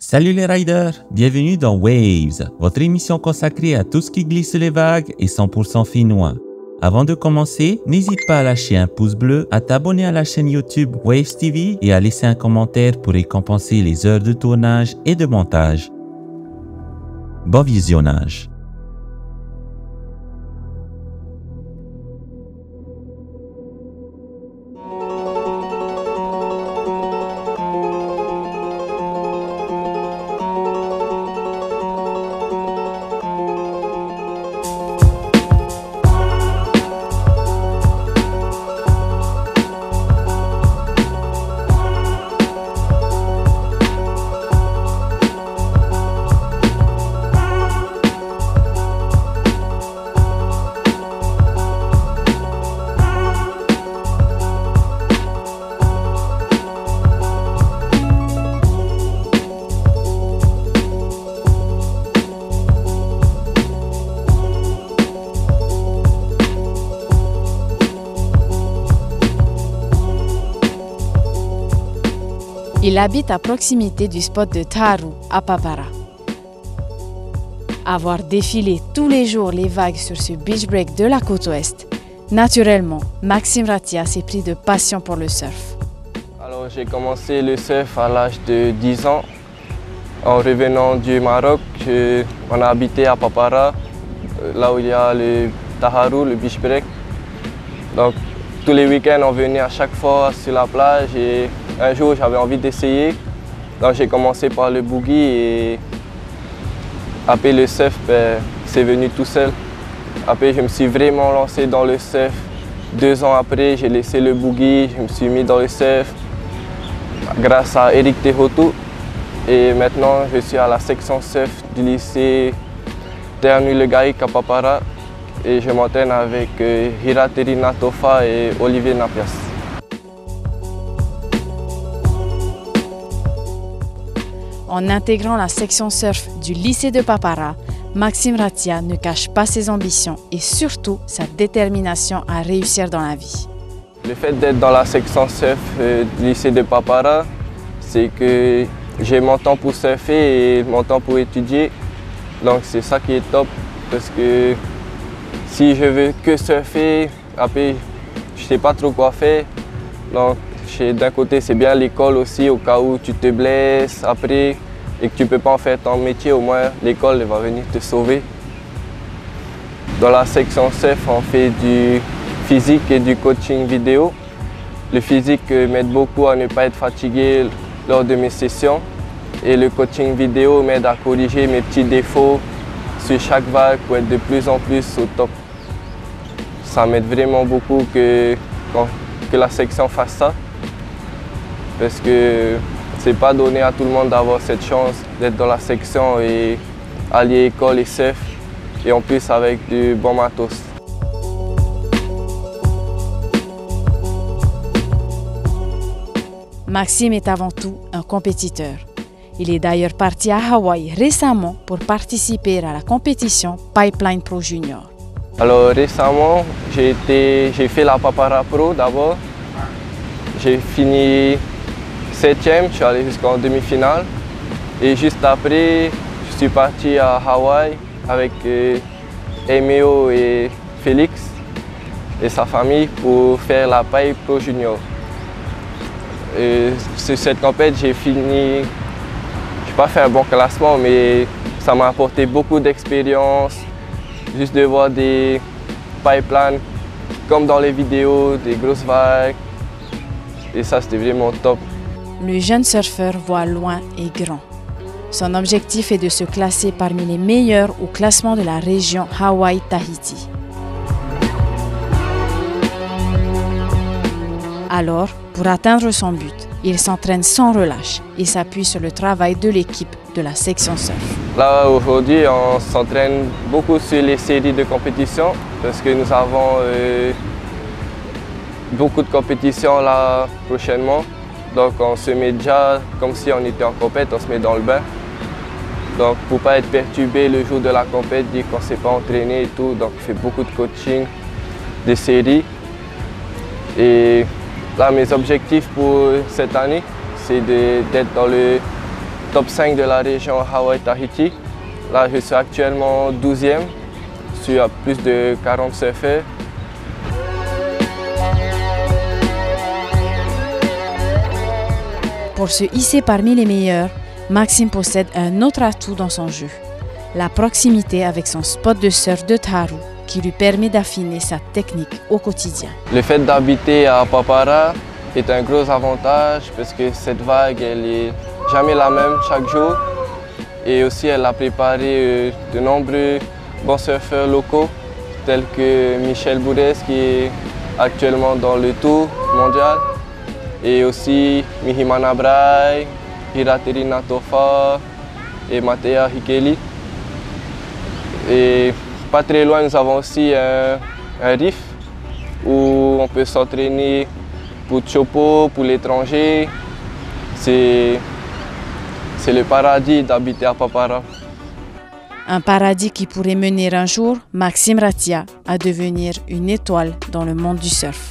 Salut les riders, bienvenue dans Waves, votre émission consacrée à tout ce qui glisse les vagues et 100% finnois. Avant de commencer, n'hésite pas à lâcher un pouce bleu, à t'abonner à la chaîne YouTube Waves TV et à laisser un commentaire pour récompenser les heures de tournage et de montage. Bon visionnage. Il habite à proximité du spot de Taharu, à Papara. Avoir défilé tous les jours les vagues sur ce beach break de la côte ouest, naturellement, Maxime Ratia s'est pris de passion pour le surf. Alors j'ai commencé le surf à l'âge de 10 ans. En revenant du Maroc, on a habité à Papara, là où il y a le Taharu, le beach break. Donc tous les week-ends, on venait à chaque fois sur la plage et un jour, j'avais envie d'essayer. Donc j'ai commencé par le boogie et après le surf, c'est venu tout seul. Après, je me suis vraiment lancé dans le surf. 2 ans après, j'ai laissé le boogie, je me suis mis dans le surf grâce à Eric Tehotu. Et maintenant, je suis à la section surf du lycée Ternu Le Gaïk à Papara. Et je m'entraîne avec Hiraterina Tofa et Olivier Napias. En intégrant la section surf du lycée de Papara, Maxime Ratia ne cache pas ses ambitions et surtout sa détermination à réussir dans la vie. Le fait d'être dans la section surf du lycée de Papara, c'est que j'ai mon temps pour surfer et mon temps pour étudier. Donc c'est ça qui est top parce que si je veux que surfer, après je ne sais pas trop quoi faire. Donc d'un côté, c'est bien l'école aussi, au cas où tu te blesses après et que tu ne peux pas en faire ton métier, au moins l'école va venir te sauver. Dans la section surf, on fait du physique et du coaching vidéo. Le physique m'aide beaucoup à ne pas être fatigué lors de mes sessions et le coaching vidéo m'aide à corriger mes petits défauts sur chaque vague pour être de plus en plus au top. Ça m'aide vraiment beaucoup que la section fasse ça. Parce que c'est pas donné à tout le monde d'avoir cette chance d'être dans la section et allier école et surf, et en plus avec du bon matos. Maxime est avant tout un compétiteur. Il est d'ailleurs parti à Hawaï récemment pour participer à la compétition Pipeline Pro Junior. Alors récemment, j'ai fait la Papara Pro d'abord. J'ai fini 7e, je suis allé jusqu'en demi-finale. Et juste après, je suis parti à Hawaï avec Emeo et Félix et sa famille pour faire la Pipe Pro Junior. Et sur cette compétition, j'ai fini, je n'ai pas fait un bon classement, mais ça m'a apporté beaucoup d'expérience. Juste de voir des pipelines comme dans les vidéos, des grosses vagues. Et ça, c'était vraiment top. Le jeune surfeur voit loin et grand. Son objectif est de se classer parmi les meilleurs au classement de la région Hawaï-Tahiti. Alors, pour atteindre son but, il s'entraîne sans relâche et s'appuie sur le travail de l'équipe de la section surf. Là, aujourd'hui, on s'entraîne beaucoup sur les séries de compétition parce que nous avons beaucoup de compétitions là prochainement. Donc on se met déjà comme si on était en compète, on se met dans le bain. Donc pour ne pas être perturbé le jour de la compète, dire qu'on ne s'est pas entraîné et tout. Donc on fait beaucoup de coaching, des séries. Et là mes objectifs pour cette année, c'est d'être dans le top 5 de la région Hawaï-Tahiti. Là, je suis actuellement 12e sur plus de 40 surfeurs. Pour se hisser parmi les meilleurs, Maxime possède un autre atout dans son jeu, la proximité avec son spot de surf de Taru qui lui permet d'affiner sa technique au quotidien. Le fait d'habiter à Papara est un gros avantage parce que cette vague, elle n'est jamais la même chaque jour. Et aussi, elle a préparé de nombreux bons surfeurs locaux tels que Michel Bourès qui est actuellement dans le tour mondial. Et aussi Mihimana Brai, Hiraterina Tofa et Matea Hikeli. Et pas très loin, nous avons aussi un reef où on peut s'entraîner pour Chopo, pour l'étranger. C'est le paradis d'habiter à Papara. Un paradis qui pourrait mener un jour Maxime Ratia à devenir une étoile dans le monde du surf.